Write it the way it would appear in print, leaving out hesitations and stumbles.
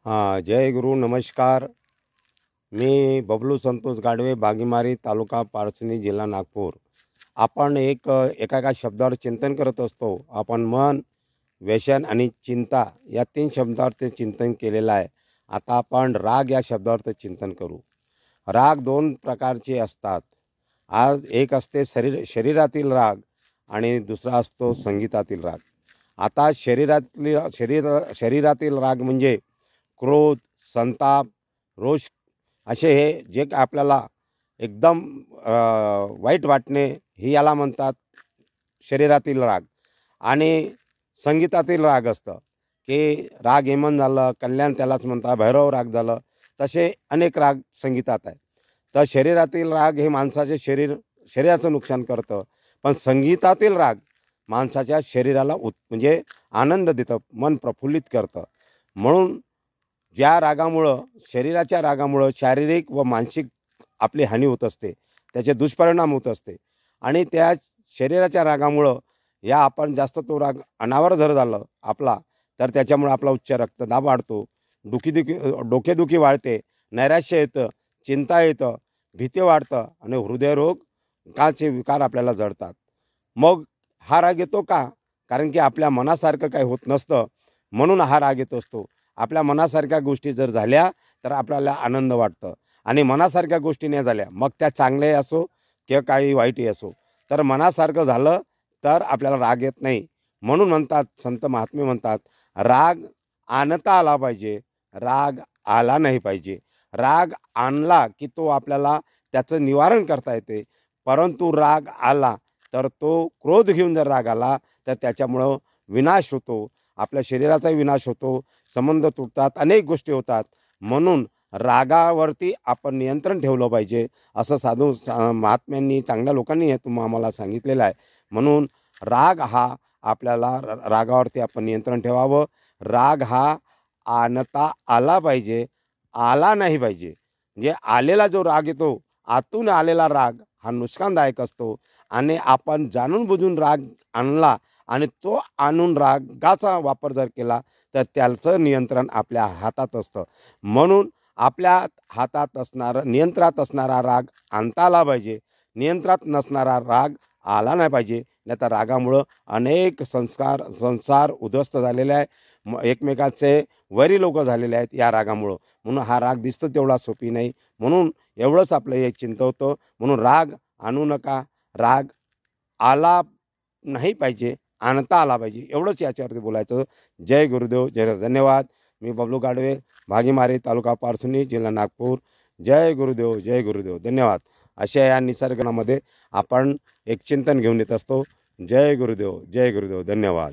जय गुरु नमस्कार। मी बबलू संतोष गाडवे, बागीमारी, तालुका पारसनी, जिल्हा नागपूर। आपण एका एका शब्दावर चिंतन करत असतो। आपण मन, व्यसन आणि चिंता या तीन शब्दावर ते चिंतन केलेलं आहे। आता आपण राग या शब्दावर ते चिंतन करू। राग दोन प्रकारचे असतात। आज एक असते शरीरातील राग आणि दुसरा असतो संगीतातील राग। आता शरीरातील राग म्हणजे क्रोध, संताप, रोष असे हे जे काय आपल्याला एकदम वाईट वाटणे ही याला म्हणतात शरीरातील राग। आणि संगीतातील राग असतं की राग हेमन झालं, कल्याण त्यालाच म्हणतात, भैरव राग झालं, तसे अनेक राग संगीतात आहे। तर शरीरातील राग हे माणसाचे शरीराचं नुकसान करतं, पण संगीतातील राग माणसाच्या शरीराला म्हणजे आनंद देतं, मन प्रफुल्लित करतं। म्हणून ज्या रागामुळं शरीराच्या रागामुळं शारीरिक व मानसिक आपली हानी होत असते, त्याचे दुष्परिणाम होत असते। आणि त्या शरीराच्या रागामुळं या आपण जास्त तो राग अनावर जर झालं आपला, तर त्याच्यामुळे आपला उच्च रक्तदाब वाढतो, डोकेदुखी वाढते, नैराश्य येतं, चिंता येतं, भीती वाढतं आणि हृदयरोगाचे विकार आपल्याला जडतात। मग हा राग येतो का? कारण की आपल्या मनासारखं काही होत नसतं, म्हणून हा राग येत असतो। आपल्या मनासारख्या गोष्टी जर झाल्या तर आपल्याला आनंद वाटतं, आणि मनासारख्या गोष्टी नाही झाल्या, मग त्या चांगल्याही असो किंवा काही वाईटही असो, तर मनासारखं झालं तर आपल्याला राग येत नाही। म्हणून म्हणतात, संत महात्मे म्हणतात, राग आणता आला पाहिजे, राग आला नाही पाहिजे। राग आणला की तो आपल्याला त्याचं निवारण करता येते, परंतु राग आला तर तो क्रोध घेऊन जर राग आला तर त्याच्यामुळं विनाश होतो, आपल्या शरीराचाही विनाश होतो, संबंध तुटतात, अनेक गोष्टी होतात। म्हणून रागावरती आपण नियंत्रण ठेवलं पाहिजे, असं महात्म्यांनी, चांगल्या लोकांनी हे आम्हाला सांगितलेलं आहे। म्हणून राग हा आपल्याला रागावरती आपण नियंत्रण ठेवावं। राग हा आणता आला पाहिजे, आला नाही पाहिजे। म्हणजे आलेला जो राग येतो, आतून आलेला राग हा नुकसानदायक असतो, आणि आपण जाणून बुजून राग आणला आणि तो आणून रागाचा वापर जर केला तर त्याचं नियंत्रण आपल्या हातात असतं। म्हणून आपल्या हातात नियंत्रणात असणारा राग आणता आला पाहिजे, नियंत्रणात नसणारा राग आला नाही पाहिजे। नाही तर रागामुळं अनेक संसार उद्ध्वस्त झालेले आहे, एकमेकाचे वैरी लोक झालेले आहेत या रागामुळं। म्हणून हा राग दिसतो तेवढा सोपी नाही, म्हणून एवढंच आपलं हे चिंतवतं। म्हणून राग आणू नका, राग आला नाही पाहिजे, आणता आला पाहिजे, एवढंच याच्यावरती बोलायचं। जय गुरुदेव, जय धन्यवाद। मी बबलू गाडवे, भागीमारी, तालुका पारसनी, जिल्हा नागपूर। जय गुरुदेव, जय गुरुदेव, धन्यवाद। अशा या निसर्गामध्ये आपण एक चिंतन घेऊन येत असतो। जय गुरुदेव, जय गुरुदेव, धन्यवाद।